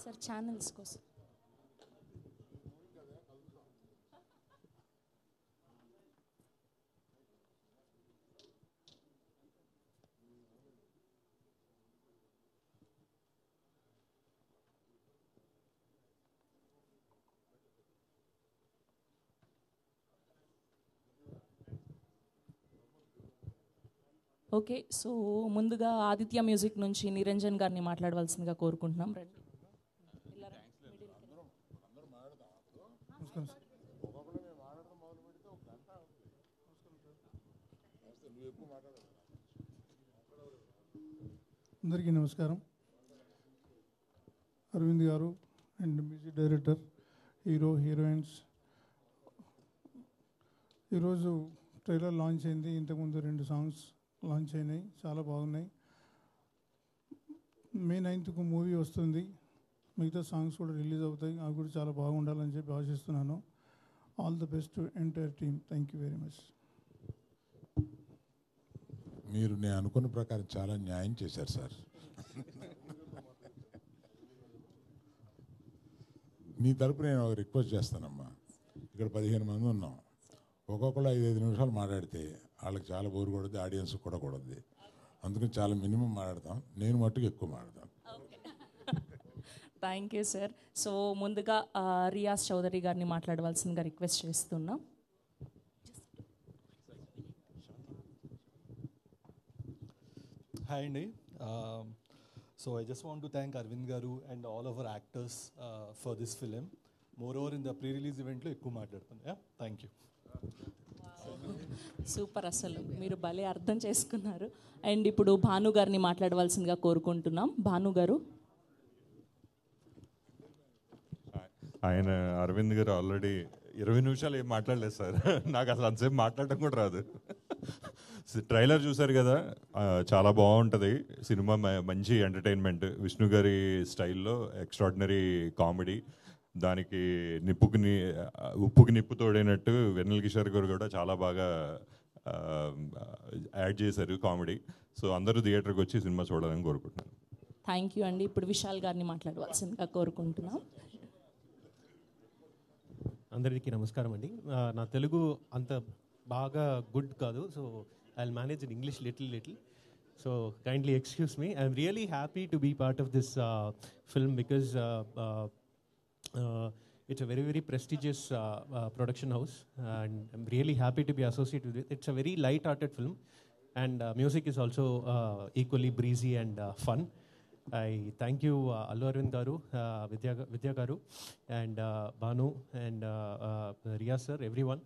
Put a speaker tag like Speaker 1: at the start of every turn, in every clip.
Speaker 1: Sir channels కోసం okay. So ముందుగా Aditya music నుంచి నిరంజన్ గారిని మాట్లాడవలసిందిగా కోరుకుంటున్నాం. రండి.
Speaker 2: అందరికీ నమస్కారం. అరవింద్ గారు and music director, hero, heroines, ఈరోజు ట్రైలర్ లాంచ్ అయింది. ఇంతకుముందు 2 సాంగ్స్ లాంచ్ అయినాయి, చాలా బాగున్నాయి. మే 9th మూవీ వస్తుంది, మిగతా సాంగ్స్ కూడా రిలీజ్ అవుతాయి. అవి కూడా చాలా బాగుండాలని చెప్పి ఆశిస్తున్నాను. All the best to entire team. Thank you very much.
Speaker 3: మీరు నేను అనుకున్న ప్రకారం చాలా న్యాయం చేశారు సార్. మీ తరపు నేను ఒక రిక్వెస్ట్ చేస్తానమ్మా. ఇక్కడ 15 మంది ఉన్నాం, ఒక్కొక్కరు 5-5 నిమిషాలు మాట్లాడితే వాళ్ళకి చాలా బోరు కొడుద్ది, ఆడియన్స్ కూడా కొడుద్ది. అందుకని చాలా మినిమం మాట్లాడతాం. నేను మట్టుకు ఎక్కువ మాట్లాడతాను.
Speaker 1: Thank you sir. సో ముందుగా రియాజ్ చౌదరి గారిని మాట్లాడవలసిందిగా రిక్వెస్ట్ చేస్తున్నాం.
Speaker 4: Hi Andy. So I just want to thank Arvind Garu and all of our actors for this film. Moreover, in the pre-release event lo ekku maatladutanu. Yeah, thank you.
Speaker 1: Super, అసలు మీరు భలే అర్థం చేసుకున్నారు. And ఇప్పుడు భాను గారిని మాట్లాడవలసిందిగా కోరుకుంటున్నాం. భాను గారు.
Speaker 5: ఆయన అరవింద్ గారు ఆల్రెడీ 20 నిమిషాలు ఏం మాట్లాడలేదు సార్. నాకు అసలు అంతసేపు మాట్లాడటం కూడా రాదు. ట్రైలర్ చూసారు కదా, చాలా బాగుంటుంది సినిమా. మంచి ఎంటర్టైన్మెంట్, విష్ణు గారి స్టైల్లో ఎక్స్ట్రాడినరీ కామెడీ. దానికి ఉప్పుకి నిప్పు తోడైనట్టు వెన్నెల కిషోర్ గారు కూడా చాలా బాగా యాడ్ చేశారు కామెడీ. సో అందరూ థియేటర్కి వచ్చి సినిమా చూడాలని కోరుకుంటున్నాను.
Speaker 1: థ్యాంక్ యూ అండి. ఇప్పుడు విశాల్ గారిని మాట్లాడవలసిందిగా కోరుకుంటున్నాం.
Speaker 6: అందరికీ నమస్కారం అండి. నా తెలుగు అంత బాగా గుడ్ కాదు, so I'll manage in English little. So kindly excuse me. I'm really happy to be part of this film because it's a very prestigious production house, and I'm really happy to be associated with it. It's a very light-hearted film, and music is also equally breezy and fun. I thank you, Allu Arvind Garu, Vidya Garu, and Banu, and Riyaz sir, everyone,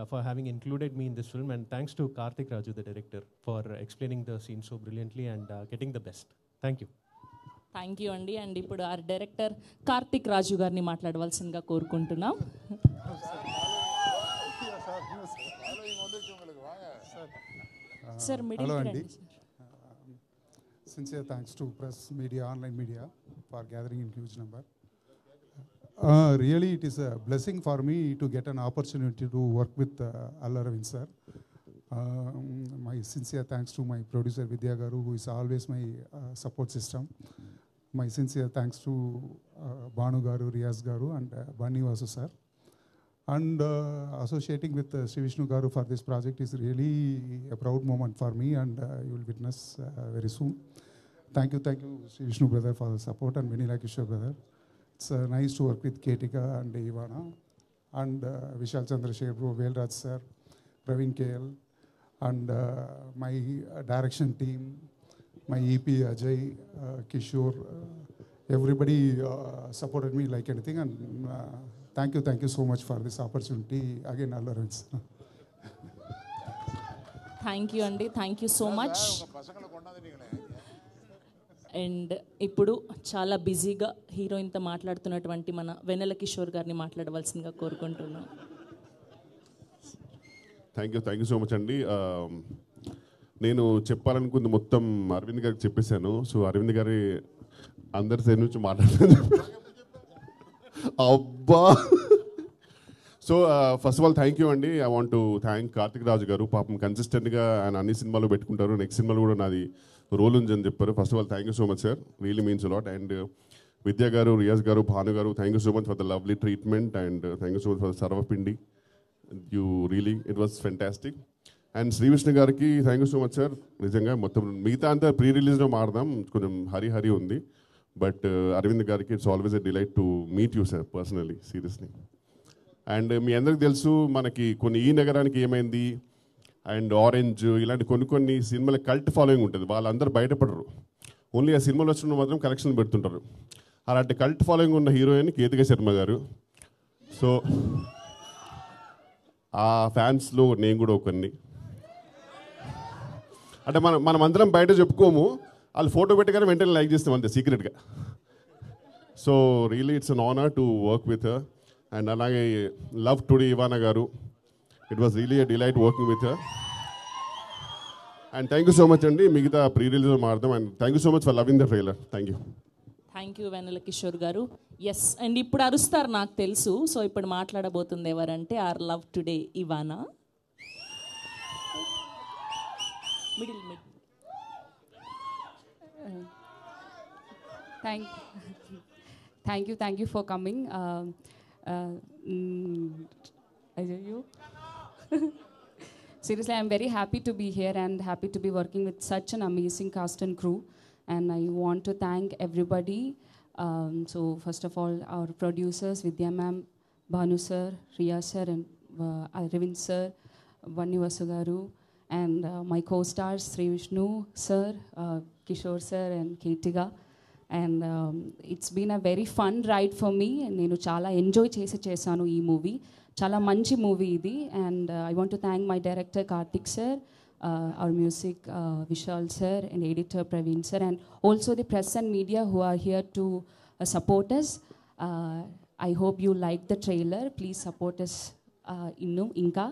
Speaker 6: for having included me in this film, and thanks to Karthik Raju, the director, for explaining the scene so brilliantly and getting the best. Thank you.
Speaker 1: Thank you అండి. And ఇప్పుడు ఆ director Karthik రాజు గారిని మాట్లాడవలసిందిగా కోరుకుంటున్నాం. Sir
Speaker 7: hello అండి. Sincere thanks to press media, online media, for gathering in huge number. Really, it is a blessing for me to get an opportunity to work with Allu Arvind sir. My sincere thanks to my producer Vidya Garu, who is always my support system. My sincere thanks to Banu Garu, Riyaz Garu, and Bani Vasu sir. And associating with Sri Vishnu Garu for this project is really a proud moment for me, and you will witness very soon. Thank you, Sri Vishnu brother, for the support, and Venila Kishore brother. It's nice to work with Ketika and Ivana, and Vishal Chandrasekhar bro, Velraj sir, Praveen KL, and my direction team, my EP Ajay, Kishore, everybody supported me like anything, and thank you so much for this opportunity. Again, Allu Arvind sir.
Speaker 1: Thank you అండి. Thank you so much. And ఇప్పుడు చాలా బిజీగా హీరోయిన్తో మాట్లాడుతున్నటువంటి మన వెన్నెల కిషోర్ గారిని మాట్లాడవలసిందిగా కోరుకుంటున్నాం.
Speaker 8: Thank you so much అండి. నేను చెప్పాలనుకుంది మొత్తం అరవింద్ గారికి చెప్పేశాను. సో అరవింద్ గారి అందరి సైడ్ నుంచి మాట్లాడుతాను. అబ్బా. So first of all thank you అండి. I want to thank Karthik Raju garu. పాపం కన్సిస్టెంట్గా ఆయన అన్ని సినిమాలు పెట్టుకుంటారు. నెక్స్ట్ సినిమాలో కూడా నాది రోల్ ఉందని చెప్పారు. First of all thank you so much sir, really means a lot. And Vidya garu, Riyaz garu, Bhanu garu, thank you so much for the lovely treatment and thank you so much for sarvapindi. You really it was fantastic. And Shri Vishnu గారికి thank you so much sir. నిజంగా మొత్తం మిగతా అంతా pre రిలీజ్లో మారదాం, కొంచెం హరి ఉంది. But Aravind గారికి it's always a delight to meet you sir personally, seriously. And మీ అందరికి తెలుసు మనకి కొన్ని ఈ నగరానికి ఏమైంది అండ్ ఆరెంజ్ ఇలాంటి కొన్ని సినిమాల కల్ట్ ఫాలోయింగ్ ఉంటుంది. వాళ్ళందరూ బయటపడరు, ఓన్లీ ఆ సినిమాలు వచ్చిన మాత్రం కలెక్షన్లు పెడుతుంటారు. అలాంటి కల్ట్ ఫాలోయింగ్ ఉన్న హీరోయిన్ కేతిక శర్మ గారు. సో ఆ ఫ్యాన్స్లో నేను కూడా ఒకరిని. అంటే మనం అందరం బయట చెప్పుకోము, వాళ్ళు ఫోటో పెట్టగానే వెంటనే లైక్ చేస్తాం అంతే సీక్రెట్గా. So really it's an honour to work with her. And అలాగే love today Ivana garu, it was really a delight working with her. And thank you so much అండి. మిగతా ప్రీ రిలీజ్ మారుదాం. And thank you so much for loving the trailer. Thank you.
Speaker 1: Thank you Vennela Kishore garu. Yes, and ఇప్పుడు అరుస్తారు నాకు తెలుసు. So ఇప్పుడు మాట్లాడబోతుంది ఎవరంటే our love today Ivana. Middle
Speaker 9: Thank you for coming. Seriously, I'm very happy to be here and happy to be working with such an amazing cast and crew. And I want to thank everybody. So first of all, our producers, Vidya ma'am, Bhanu sir, Riya sir, and Arvind sir, Vanni Vasu garu, and my co-stars Sri Vishnu sir, Kishore sir, and Keetiga. And it's been a very fun ride for me. నేను చాలా enjoy చేశాను ఈ movie. చాలా మంచి movie ఇది. And I want to thank my director Karthik sir, our music Vishal sir, and editor Praveen sir, and also the press and media who are here to support us. I hope you like the trailer. Please support us inka.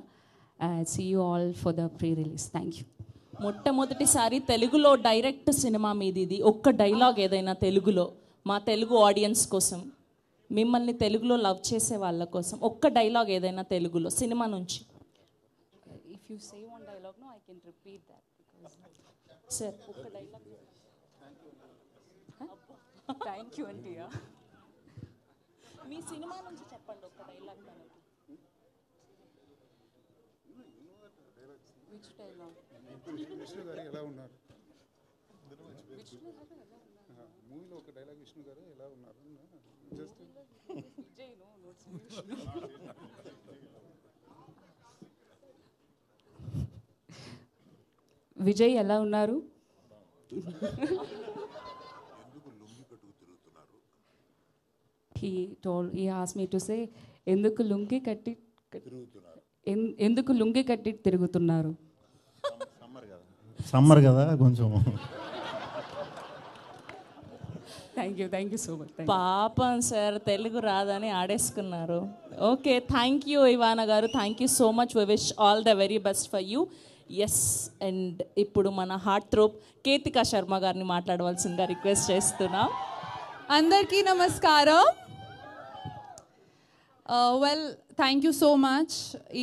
Speaker 9: See you all for the pre-release. Thank you.
Speaker 1: మొట్టమొదటిసారి తెలుగులో direct cinema మీది ఇది. ఒక్క dialogue ఏదైనా తెలుగులో మా Telugu audience కోసం, మిమ్మల్ని తెలుగులో లవ్ చేసే వాళ్ళ కోసం ఒక్క డైలాగ్ ఏదైనా తెలుగులో సినిమా నుంచి.
Speaker 9: If you say one dialogue, no, I can repeat that.
Speaker 1: Sir ఒక్క డైలాగ్.
Speaker 9: Thank you, Antia.
Speaker 1: మీ సినిమా నుంచి చెప్పండి ఒక్క డైలాగ్.
Speaker 9: Which dialogue?
Speaker 7: విష్ణు గారు ఎలా ఉన్నారు? మూవీలో ఒక డైలాగ్ విష్ణు గారు ఎలా ఉన్నారు? Just
Speaker 9: Vijay no notes Vishnu. Vijay ఎలా ఉన్నారు? He asked me to say ఎందుకు లుంగి కట్టి తిరుగుతున్నారు?
Speaker 10: సమ్మర్ కదా కొంచెం.
Speaker 9: Thank you so much.
Speaker 1: పాపం సార్ తెలుగు రాదని ఆడేసుకున్నారు. ఓకే, థ్యాంక్ యూ ఇవానా గారు, thank you so much. We wish all the very best for you. Yes, and ఇప్పుడు మన హార్ట్ థ్రోప్ కేతికా శర్మ గారిని మాట్లాడవలసిందిగా రిక్వెస్ట్ చేస్తున్నాం.
Speaker 11: అందరికీ నమస్కారం. Well, thank you so much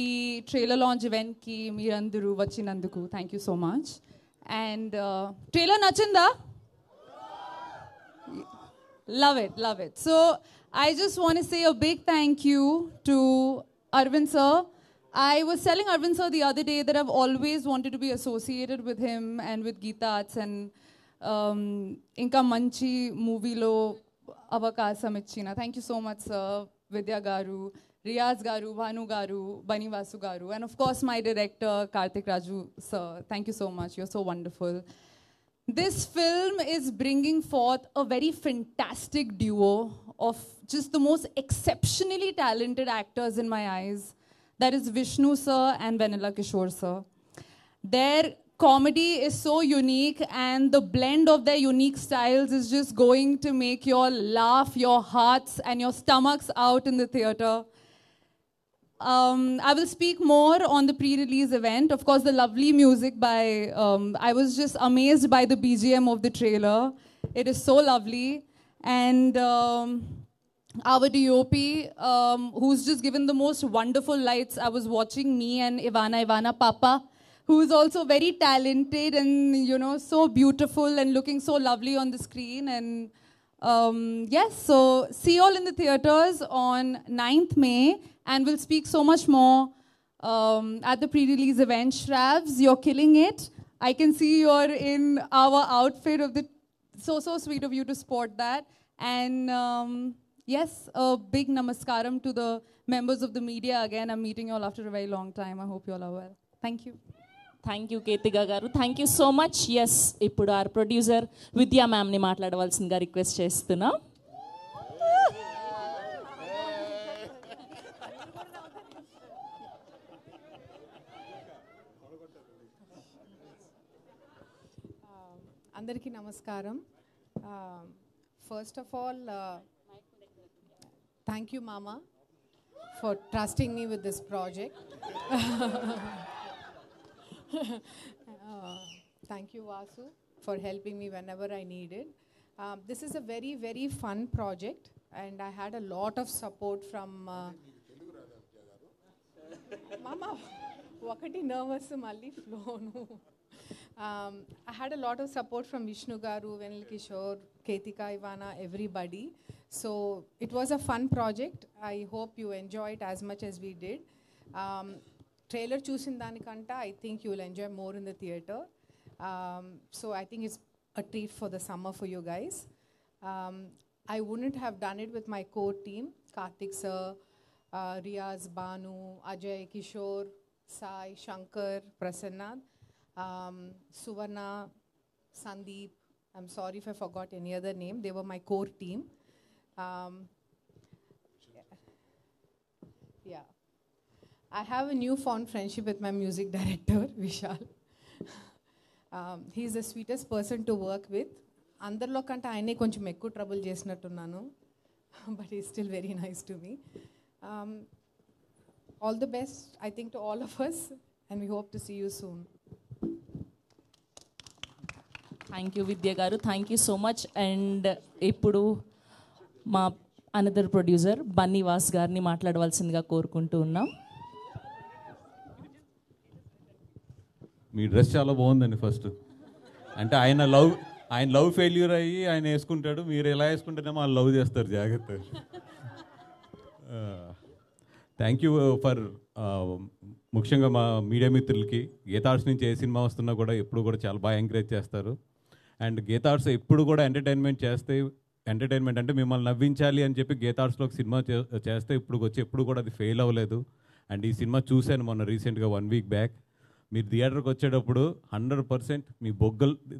Speaker 11: ఈ ట్రైలర్ లాంచ్ ఈవెంట్కి మీరందరూ వచ్చినందుకు. Thank you so much. And trailer నచ్చిందా? Love it. So I just want to say a big thank you to Arvind sir. I was telling Arvind sir the other day that I've always wanted to be associated with him and with Geeta Arts, and inka manchi movie lo avakasam ichina. Thank you so much sir. Vidya garu, Riyaz garu, Bhanu garu, Bani Vasu garu, and of course my director Karthik Raju sir. Thank you so much. You're so wonderful. This film is bringing forth a very fantastic duo of just the most exceptionally talented actors in my eyes. That is Vishnu sir and Vanilla Kishore sir. Their comedy is so unique, and the blend of their unique styles is just going to make you all laugh your hearts and your stomachs out in the theater. I will speak more on the pre-release event. Of course, the lovely music by, I was just amazed by the BGM of the trailer. It is so lovely. And our DOP, who's just given the most wonderful lights. I was watching me and Ivana Papa, who is also very talented and, you know, so beautiful and looking so lovely on the screen. And yes, so see you all in the theaters on 9th May. And we'll speak so much more at the pre-release event. Shravs, you're killing it. I can see you're in our outfit of the... So sweet of you to sport that. And yes, a big namaskaram to the members of the media. Again, I'm meeting you all after a very long time. I hope you all are well. Thank you.
Speaker 1: Thank you Ketika garu, thank you so much. Yes, ఇప్పుడు our producer Vidya మ్యామ్ని మాట్లాడవలసిందిగా request చేస్తున్నాం.
Speaker 10: అందరికీ నమస్కారం. First of all thank you మామా for trusting me with this project. Thank you, Vasu, for helping me whenever I needed. This is a very, very fun project, and I had a lot of support from... Mama, wakati nervous malli flow. I had a lot of support from Vishnu Garu, Venil Kishore, Ketika, Ivana, everybody. So it was a fun project. I hope you enjoy it as much as we did. Trailer చూసిన దానికంటే I think you will enjoy more in the theater. So I think it's a treat for the summer for you guys. I wouldn't have done it with my core team, Karthik sir, Riyaz, Banu, Ajay, Kishore, Sai, Shankar, Prasanna, Suvarna, Sandeep. I'm sorry if I forgot any other name. They were my core team. Yeah. I have a newfound friendship with my music director, Vishal. He's the sweetest person to work with. Andarlo kante ayane koncham ekku trouble chesinattunnanu, but he's still very nice to me. All the best, I think, to all of us, and we hope to see you soon.
Speaker 1: Thank you Vidya garu, thank you so much. And ఇప్పుడు మా another producer Bunny Vas గారిని మాట్లాడవలసిందిగా కోరుకుంటూ ఉన్నాం.
Speaker 12: మీ dress చాలా బాగుందండి. First అంటే ఆయన లవ్ ఫెయిల్యూర్ అయ్యి ఆయన వేసుకుంటాడు, మీరు ఎలా వేసుకుంటేనేమో వాళ్ళు లవ్ చేస్తారు. జాగ్రత్త. థ్యాంక్ యూ ఫర్ ముఖ్యంగా మా మీడియా మిత్రులకి. గీతార్ట్స్ నుంచి ఏ సినిమా వస్తున్నా కూడా ఎప్పుడు కూడా చాలా బాగా ఎంకరేజ్ చేస్తారు. అండ్ గీతార్ట్స్ ఎప్పుడు కూడా ఎంటర్టైన్మెంట్ అంటే మిమ్మల్ని నవ్వించాలి అని చెప్పి గీతార్ట్స్లో ఒక సినిమా చేస్తే ఎప్పుడు కూడా అది ఫెయిల్ అవ్వలేదు. అండ్ ఈ సినిమా చూశాను మొన్న రీసెంట్గా 1 week బ్యాక్. మీరు థియేటర్కి వచ్చేటప్పుడు 100% మీ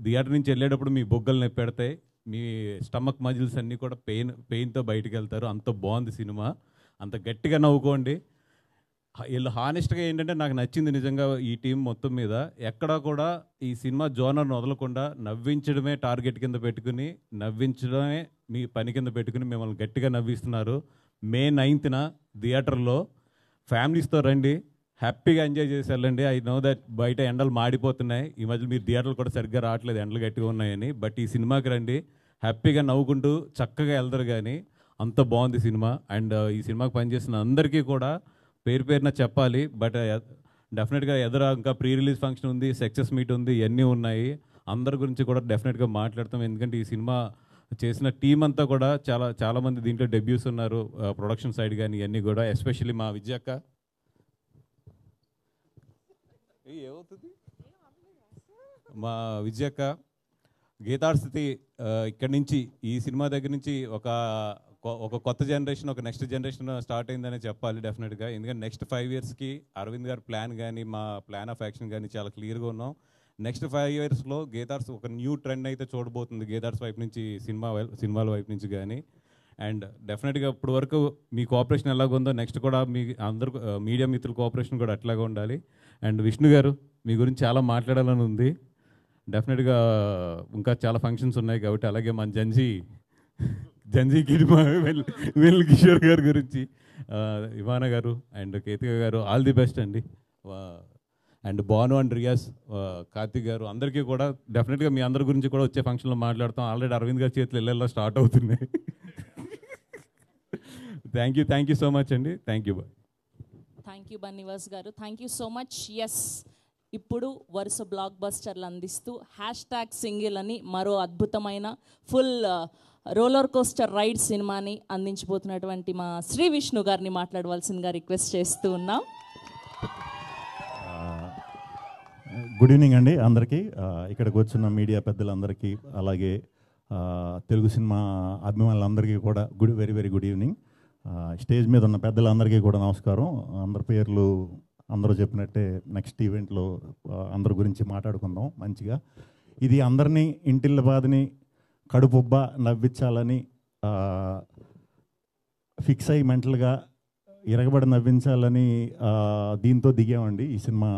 Speaker 12: థియేటర్ నుంచి వెళ్ళేటప్పుడు మీ బొగ్గలు నొప్పి పెడతాయి, మీ స్టమక్ మజిల్స్ అన్నీ కూడా పెయిన్తో బయటికి వెళ్తారు. అంత బాగుంది సినిమా, అంత గట్టిగా నవ్వుకోండి. వీళ్ళు హానెస్ట్గా ఏంటంటే నాకు నచ్చింది నిజంగా ఈ టీం మొత్తం మీద. ఎక్కడా కూడా ఈ సినిమా జోనర్ను వదలకుండా నవ్వించడమే టార్గెట్ కింద పెట్టుకుని, నవ్వించడమే మీ పని కింద పెట్టుకుని మిమ్మల్ని గట్టిగా నవ్విస్తున్నారు. May 9th థియేటర్లో ఫ్యామిలీస్తో రండి, హ్యాపీగా ఎంజాయ్ చేసి వెళ్ళండి. ఐ నో దట్ బయట ఎండలు మాడిపోతున్నాయి, ఈ మధ్య మీరు థియేటర్లు కూడా సరిగ్గా రావట్లేదు, ఎండలు గట్టిగా ఉన్నాయని. బట్ ఈ సినిమాకి రండి, హ్యాపీగా నవ్వుకుంటూ చక్కగా వెళ్తారు. కానీ అంత బాగుంది సినిమా. అండ్ ఈ సినిమాకి పనిచేసిన అందరికీ కూడా పేరు పేరున చెప్పాలి. బట్ డెఫినెట్గా ఇంకా ప్రీ రిలీజ్ ఫంక్షన్ ఉంది, సక్సెస్ మీట్ ఉంది, ఇవన్నీ ఉన్నాయి. అందరి గురించి కూడా డెఫినెట్గా మాట్లాడతాం. ఎందుకంటే ఈ సినిమా చేసిన టీం అంతా కూడా చాలామంది దీంట్లో డెబ్యూస్ ఉన్నారు, ప్రొడక్షన్ సైడ్ కానీ ఇవన్నీ కూడా. ఎస్పెషల్లీ మా విజయక్క, మా విజయక్క గీతార్స్థితి ఇక్కడి నుంచి ఈ సినిమా దగ్గర నుంచి ఒక కొత్త జనరేషన్, ఒక నెక్స్ట్ జనరేషన్ స్టార్ట్ అయిందనే చెప్పాలి డెఫినెట్గా. ఎందుకంటే నెక్స్ట్ 5 yearsకి అరవింద్ గారి ప్లాన్ కానీ మా ప్లాన్ ఆఫ్ యాక్షన్ కానీ చాలా క్లియర్గా ఉన్నాం. నెక్స్ట్ 5 yearsలో గీతార్స్ ఒక న్యూ ట్రెండ్ అయితే చూడబోతుంది గీతార్స్ వైపు నుంచి, సినిమాల వైపు నుంచి కానీ. అండ్ డెఫినెట్గా ఇప్పుడు వరకు మీ కోఆపరేషన్ ఎలాగ ఉందో నెక్స్ట్ కూడా మీ అందరు మీడియా మిత్రుల కోఆపరేషన్ కూడా అట్లాగే ఉండాలి. అండ్ విష్ణు గారు మీ గురించి చాలా మాట్లాడాలని ఉంది. డెఫినెట్గా ఇంకా చాలా ఫంక్షన్స్ ఉన్నాయి కాబట్టి, అలాగే మన జంజీ కిడ్ వెల్ కిషోర్ గారి గురించి, ఇవానా గారు అండ్ కేతిక గారు ఆల్ ది బెస్ట్ అండి. అండ్ భాను అండ్ రియాజ్, కార్తిక్ గారు అందరికీ కూడా డెఫినెట్గా మీ అందరి గురించి కూడా వచ్చే ఫంక్షన్లో మాట్లాడతాం. ఆల్రెడీ అరవింద్ గారి చేతులు ఇళ్ళల్లో స్టార్ట్ అవుతున్నాయి. థ్యాంక్ యూ సో మచ్ అండి. థ్యాంక్ యూ
Speaker 1: బన్నివాస్ గారు, thank you so much. Yes, ఇప్పుడు వరుస బ్లాక్ బస్టర్లు అందిస్తూ #సింగిల్ అని మరో అద్భుతమైన ఫుల్ రోలర్ కోస్టర్ రైడ్ సినిమాని అందించబోతున్నటువంటి మా శ్రీ విష్ణు గారిని మాట్లాడవలసిందిగా రిక్వెస్ట్ చేస్తూ ఉన్నాం.
Speaker 13: గుడ్ ఈవినింగ్ అండి అందరికీ, ఇక్కడికి వచ్చిన మీడియా పెద్దలందరికీ, అలాగే తెలుగు సినిమా అభిమానులందరికీ కూడా very very good evening. Stage మీద ఉన్న పెద్దలందరికీ కూడా నమస్కారం. అందరి పేర్లు అందరూ చెప్పినట్టే నెక్స్ట్ ఈవెంట్లో అందరి గురించి మాట్లాడుకుందాం మంచిగా. ఇది అందరినీ ఇంటిల్ల బాధని కడుపుబ్బ నవ్వించాలని ఫిక్స్ అయ్యి మెంటల్గా ఇరగబడి నవ్వించాలని దీంతో దిగామండి ఈ సినిమా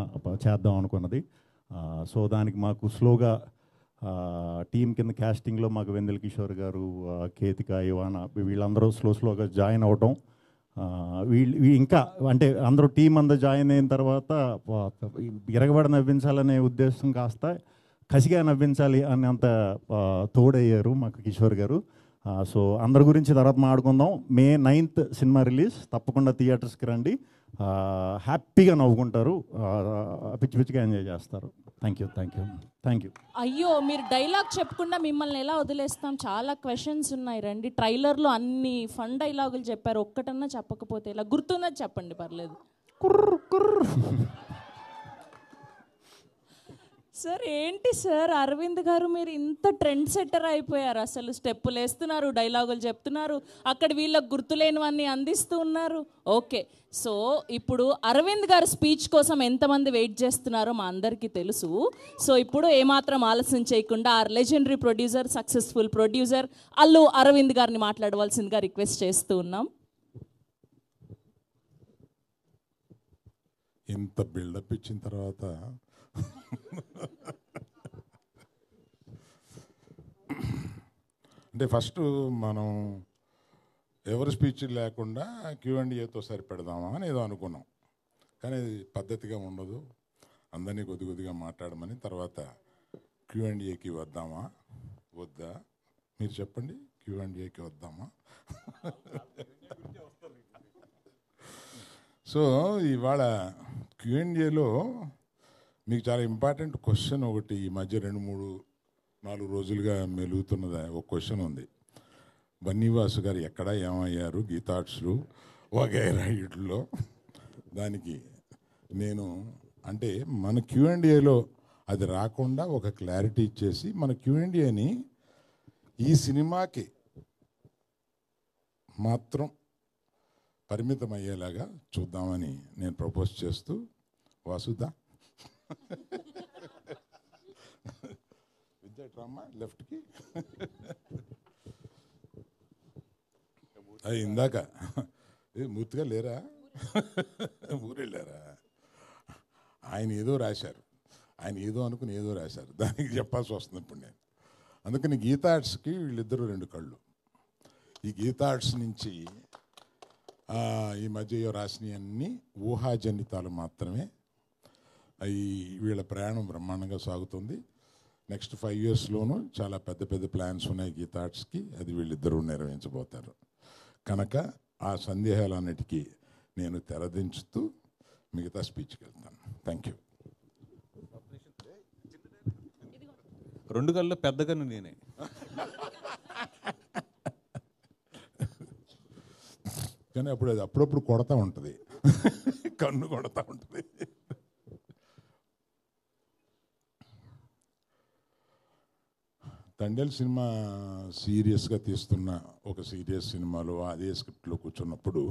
Speaker 13: చేద్దాం అనుకున్నది. సో దానికి మాకు స్లోగా టీం కింద క్యాస్టింగ్లో మాకు వెన్నెల కిషోర్ గారు, కేతిక, ఇవానా వీళ్ళందరూ స్లోగా జాయిన్ అవటం, వీళ్ళు ఇంకా అంటే అందరూ టీం అంతా జాయిన్ అయిన తర్వాత ఇరగబడి నవ్వించాలనే ఉద్దేశం కాస్త కసిగా నవ్వించాలి అని అంత తోడయ్యారు మాకు కిషోర్ గారు. సో అందరి గురించి తర్వాత మాట్లాడుకుందాం. May 9th సినిమా రిలీజ్, తప్పకుండా థియేటర్స్కి రండి, హ్యాపీగా నవ్వుకుంటారు, పిచ్చిగా ఎంజాయ్ చేస్తారు. Thank you.
Speaker 1: అయ్యో, మీరు డైలాగ్ చెప్పకుండా మిమ్మల్ని ఎలా వదిలేస్తాం? చాలా క్వశ్చన్స్ ఉన్నాయి, రండి. ట్రైలర్లో అన్ని ఫన్ డైలాగులు చెప్పారు, ఒక్కటన్నా చెప్పకపోతే ఇలా గుర్తున్నది చెప్పండి, పర్లేదు. సార్ ఏంటి సార్ అరవింద్ గారు, మీరు ఇంత ట్రెండ్ సెట్టర్ అయిపోయారు. అసలు స్టెప్పులు వేస్తున్నారు, డైలాగులు చెప్తున్నారు, అక్కడ వీళ్ళకి గుర్తులేనివన్నీ అందిస్తూ ఉన్నారు. ఓకే, సో ఇప్పుడు అరవింద్ గారు స్పీచ్ కోసం ఎంతమంది వెయిట్ చేస్తున్నారో మా అందరికీ తెలుసు. సో ఇప్పుడు ఏమాత్రం ఆలస్యం చేయకుండా ఆ legendary producer, successful producer Allu Aravind గారిని మాట్లాడవలసిందిగా రిక్వెస్ట్ చేస్తూ ఉన్నాం.
Speaker 3: ఇంత బిల్డప్ ఇచ్చిన తర్వాత అంటే ఫస్ట్ మనం ఎవరి స్పీచ్ లేకుండా Q&Aతో సరిపెడదామా అని ఏదో అనుకున్నాం, కానీ అది పద్ధతిగా ఉండదు. అందరినీ కొద్దిగా మాట్లాడమని, తర్వాత Q&Aకి వద్దామా వద్దా మీరు చెప్పండి. Q&Aకి వద్దామా? సో ఇవాళ Q&Aలో మీకు చాలా ఇంపార్టెంట్ క్వశ్చన్ ఒకటి ఈ మధ్య 2-3-4 రోజులుగా మెలుగుతున్నది ఒక క్వశ్చన్ ఉంది. బన్నీవాసు గారు ఎక్కడ ఏమయ్యారు గీతార్ట్స్లు వగైరా ఇట్లో. దానికి నేను అంటే మన Q&Aలో అది రాకుండా ఒక క్లారిటీ ఇచ్చేసి మన Q&Aని ఈ సినిమాకి మాత్రం పరిమితం అయ్యేలాగా చూద్దామని నేను ప్రపోజ్ చేస్తూ, వాసుదా విద్యాట్రమ్మా లెఫ్ట్కి అది ఇందాక మూర్తిగా లేరా, ఊరెళ్ళారా? ఆయన ఏదో రాశారు, ఆయన ఏదో అనుకుని ఏదో రాశారు, దానికి చెప్పాల్సి వస్తుంది ఇప్పుడు నేను. అందుకని గీతార్ట్స్కి వీళ్ళిద్దరూ 2 కళ్ళు. ఈ గీతార్ట్స్ నుంచి ఈ మధ్య రాసినవన్నీ ఊహాజనితాలు మాత్రమే. వీళ్ళ ప్రయాణం బ్రహ్మాండంగా సాగుతుంది. నెక్స్ట్ 5 yearsలోనూ చాలా పెద్ద ప్లాన్స్ ఉన్నాయి గీతార్ట్స్కి, అది వీళ్ళిద్దరూ నెరవేర్చబోతారు. కనుక ఆ సందేహాలన్నిటికీ నేను తెరదించుతూ మిగతా స్పీచ్కి వెళ్తాను. Thank you.
Speaker 12: 2 కళ్ళు పెద్దగాను నేనే.
Speaker 3: కానీ అప్పుడు అది అప్పుడప్పుడు కొడతా ఉంటుంది, కన్ను కొడతా ఉంటుంది. తండేల్ సినిమా సీరియస్గా తీస్తున్న ఒక సీరియస్ సినిమాలో అదే స్క్రిప్ట్లో కూర్చున్నప్పుడు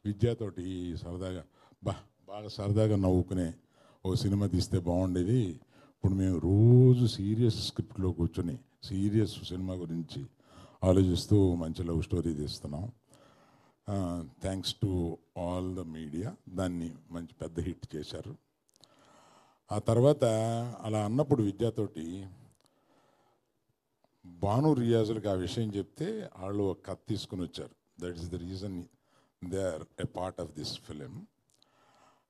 Speaker 3: విద్యతోటి సరదాగా బాగా సరదాగా నవ్వుకునే ఓ సినిమా తీస్తే బాగుండేది. ఇప్పుడు మేము రోజు సీరియస్ స్క్రిప్ట్లో కూర్చొని సీరియస్ సినిమా గురించి ఆలోచిస్తూ మంచి లవ్ స్టోరీ తీస్తున్నాం. Thanks to all the media, దాన్ని మంచి పెద్ద హిట్ చేశారు. ఆ తర్వాత అలా అన్నప్పుడు విద్యాతోటి భాను రియాజులకు ఆ విషయం చెప్తే వాళ్ళు ఒక కథ తీసుకుని వచ్చారు. That is the reason they are a part of this film.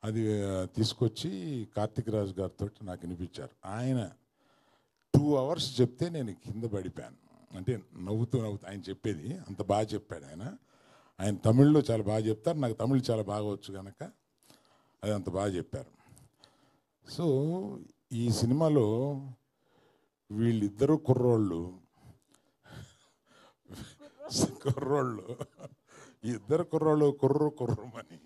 Speaker 3: అది తీసుకొచ్చి కార్తిక్ రాజు గారితో నాకు వినిపించారు. ఆయన 2 hours చెప్తే నేను కింద పడిపోయాను. అంటే నవ్వుతూ ఆయన చెప్పేది అంత బాగా చెప్పాడు. ఆయన తమిళ్లో చాలా బాగా చెప్తారు, నాకు తమిళ్ చాలా బాగా వచ్చు కనుక అది అంత బాగా చెప్పారు. సో ఈ సినిమాలో వీళ్ళిద్దరూ కుర్రోళ్ళు ఇద్దరు కుర్రోళ్ళు కుర్రమని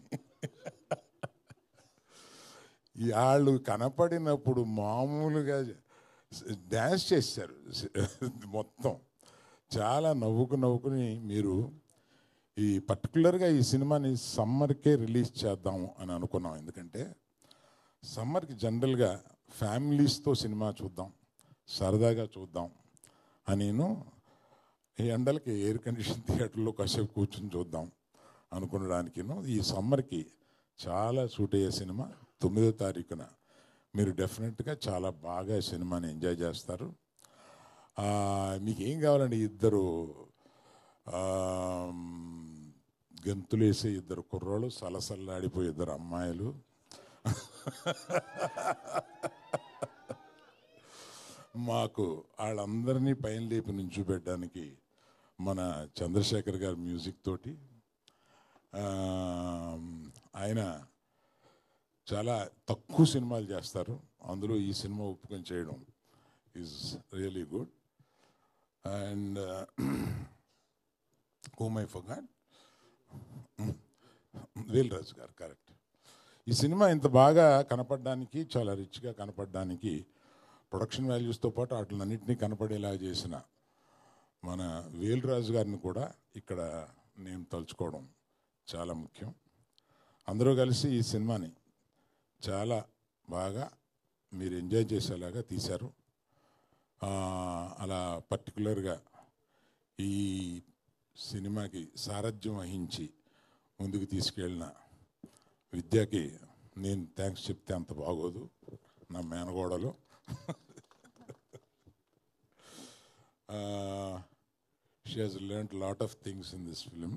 Speaker 3: వాళ్ళు కనపడినప్పుడు మామూలుగా డ్యాన్స్ చేశారు మొత్తం. చాలా నవ్వుకుని మీరు ఈ పర్టికులర్గా ఈ సినిమాని సమ్మర్కే రిలీజ్ చేద్దాము అని అనుకున్నాం. ఎందుకంటే సమ్మర్కి జనరల్గా ఫ్యామిలీస్తో సినిమా చూద్దాం, సరదాగా చూద్దాం నేను ఈ ఎండలకి ఎయిర్ కండిషన్ థియేటర్లో కాసేపు కూర్చొని చూద్దాం అనుకునడానికి ఈ సమ్మర్కి చాలా సూట్ అయ్యే సినిమా. 9వ తారీఖున మీరు డెఫినెట్గా చాలా బాగా సినిమాని ఎంజాయ్ చేస్తారు. మీకు ఏం కావాలండి, ఇద్దరు గంతులేసే ఇద్దరు కుర్రోళ్ళు, సలసల్లాడిపోయే ఇద్దరు అమ్మాయిలు, మాకు వాళ్ళందరినీ పైన లేపి నుంచోబెట్టడానికి మన చంద్రశేఖర్ గారి మ్యూజిక్ తోటి ఆయన చాలా తక్కువ సినిమాలు చేస్తారు. అందులో ఈ సినిమా ఒప్పుకొని చేయడం is really good. And whom I forgot, Vel Raju garu, correct. ఈ సినిమా ఇంత బాగా కనపడడానికి, చాలా రిచ్గా కనపడడానికి ప్రొడక్షన్ వాల్యూస్తో పాటు వాటిలన్నింటినీ కనపడేలా చేసిన మన వేల్ రాజు గారిని కూడా ఇక్కడ నేను తలుచుకోవడం చాలా ముఖ్యం. అందరూ కలిసి ఈ సినిమాని చాలా బాగా మీరు ఎంజాయ్ చేసేలాగా తీశారు. అలా పర్టికులర్గా ఈ సినిమాకి సారథ్యం వహించి ముందుకు తీసుకెళ్ళిన విద్యకి నేను థ్యాంక్స్ చెప్తే అంత బాగోదు, నా మేనగోడలు. She has learned a lot of things in this film.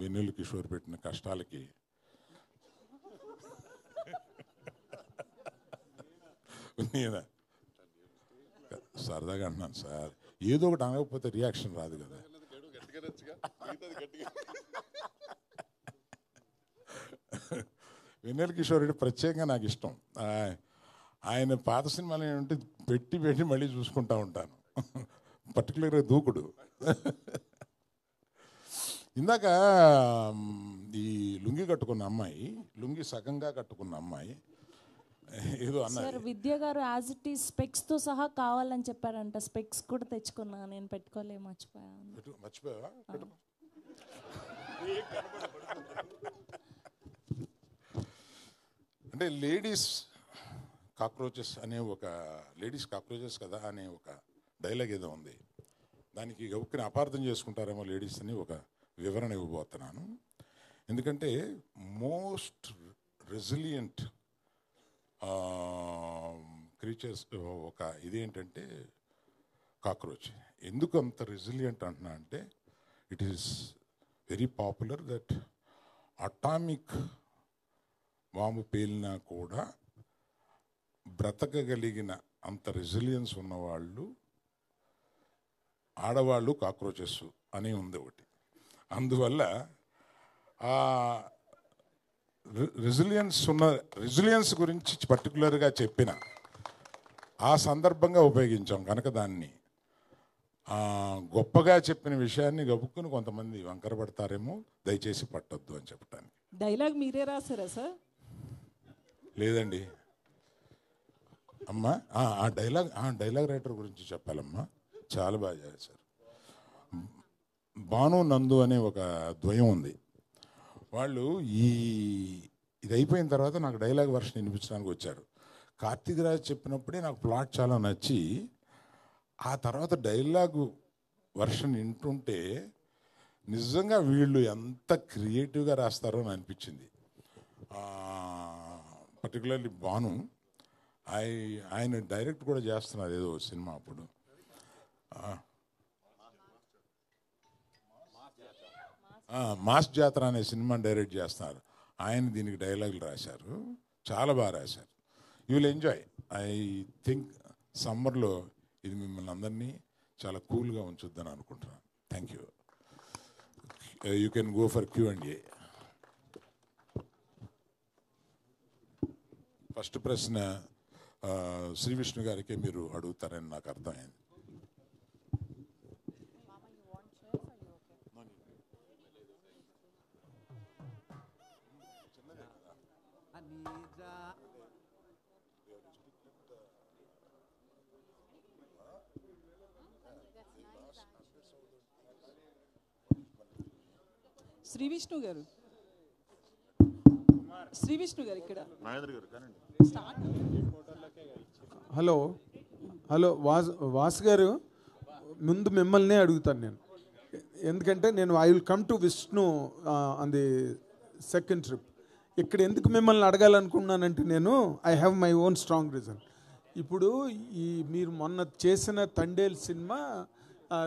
Speaker 3: వెన్నెల కిషోర్ పెట్టిన కష్టాలకి నేను సరదాగా అంటున్నాను సార్, ఏదో ఒకటి అనకపోతే రియాక్షన్ రాదు కదా. వెన్నెల కిషోర్ రెడ్డి ప్రత్యేకంగా నాకు ఇష్టం. ఆయన పాత సినిమాలు ఏంటంటే పెట్టి మళ్ళీ చూసుకుంటా ఉంటాను. పర్టికులర్గా దూకుడు. ఇందాక ఈ లుంగి కట్టుకున్న అమ్మాయి, లుంగి సగంగా కట్టుకున్న అమ్మాయి ఏదో అన్నారు.
Speaker 1: సార్ విద్య గారు యాజ్ ఇట్ ఈస్ స్పెక్స్తో సహా కావాలని చెప్పారంట. స్పెక్స్ కూడా తెచ్చుకున్నా, నేను పెట్టుకోలే,
Speaker 3: మర్చిపోయావా? అంటే లేడీస్ కాక్రోచెస్ అనే ఒక, లేడీస్ కాక్రోచెస్ కదా అనే ఒక డైలాగ్ ఏదో ఉంది. దానికి గౌక్కిని అపార్థం చేసుకుంటారేమో లేడీస్ అని ఒక వివరణ ఇవ్వబోతున్నాను. ఎందుకంటే మోస్ట్ రెసిలియంట్ క్రీచర్స్ ఒక ఇదేంటంటే కాక్రోచ్. ఎందుకు అంత రెసిలియంట్ అంటున్నా అంటే it is very popular that atomic bomb పేలినా కూడా బ్రతకగలిగిన అంత రెసిలియన్స్ ఉన్నవాళ్ళు ఆడవాళ్ళు కాక్రోచెస్ అని ఉంది ఒకటి. అందువల్ల ఆ రెసిలియన్స్ గురించి పర్టికులర్గా చెప్పిన ఆ సందర్భంగా ఉపయోగించాం కనుక దాన్ని గొప్పగా చెప్పిన విషయాన్ని గబుక్కుని కొంతమంది వంకర పడతారేమో, దయచేసి పట్టొద్దు అని చెప్పడానికి.
Speaker 1: డైలాగ్ మీరే రాసారా సార్?
Speaker 3: లేదండి అమ్మా, ఆ డైలాగ్ రైటర్ గురించి చెప్పాలమ్మా, చాలా బాగా చేశారు. భాను నందు అనే ఒక ద్వయం ఉంది. వాళ్ళు ఇది అయిపోయిన తర్వాత నాకు డైలాగ్ వర్షన్ వినిపించడానికి వచ్చారు. కార్తీక్ రాజ్ చెప్పినప్పుడే నాకు ప్లాట్ చాలా నచ్చి, ఆ తర్వాత డైలాగు వర్షన్ వింటుంటే నిజంగా వీళ్ళు ఎంత క్రియేటివ్గా రాస్తారో అని అనిపించింది. పర్టికులర్లీ భాను ఆయన డైరెక్ట్ కూడా చేస్తున్నారు ఏదో సినిమా అప్పుడు. మాస్ జాతర అనే సినిమా డైరెక్ట్ చేస్తున్నారు. ఆయన దీనికి డైలాగులు రాశారు, చాలా బాగా రాశారు. You will enjoy. I think సమ్మర్లో ఇది మిమ్మల్ని అందరినీ చాలా కూల్గా ఉంచుద్దని అనుకుంటున్నాను. Thank you. You can go for Q&A. First ప్రశ్న శ్రీ విష్ణు గారికి మీరు అడుగుతారని నాకు అర్థమైంది.
Speaker 14: శ్రీ విష్ణు గారు ఇక్కడ
Speaker 15: హలో వాస్ గారు, ముందు మిమ్మల్నే అడుగుతాను నేను, ఎందుకంటే నేను I will come to Vishnu on the second trip. ఇక్కడ ఎందుకు మిమ్మల్ని అడగాలనుకున్నానంటే నేను I have my own strong reason. ఇప్పుడు మీరు మొన్న చేసిన Thandel cinema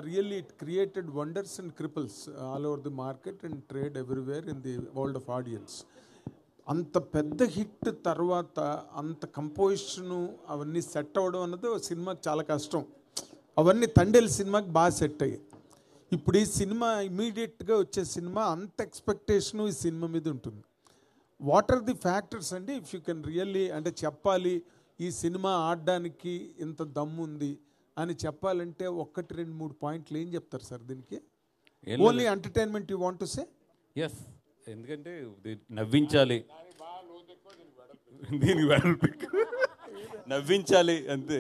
Speaker 15: really it created wonders and cripples all over the market and trade everywhere in the world of audience. అంత పెద్ద హిట్ తర్వాత అంత కంపోజిషను అవన్నీ సెట్ అవ్వడం అన్నది సినిమాకి చాలా కష్టం. అవన్నీ తండేల్ సినిమాకి బాగా సెట్ అయ్యాయి. ఇప్పుడు ఈ సినిమా ఇమీడియట్గా వచ్చే సినిమా అంత ఎక్స్పెక్టేషను ఈ సినిమా మీద ఉంటుంది. వాట్ ఆర్ ది ఫ్యాక్టర్స్ అండి, ఇఫ్ యూ కెన్ రియల్లీ అంటే చెప్పాలి ఈ సినిమా ఆడడానికి ఇంత దమ్ము ఉంది అని చెప్పాలంటే 1-2-3 పాయింట్లు ఏం చెప్తారు సార్ దీనికి? Only entertainment you want to say?
Speaker 12: Yes, ఎందుకంటే నవ్వించాలి, దీనికి నవ్వించాలి అంతే.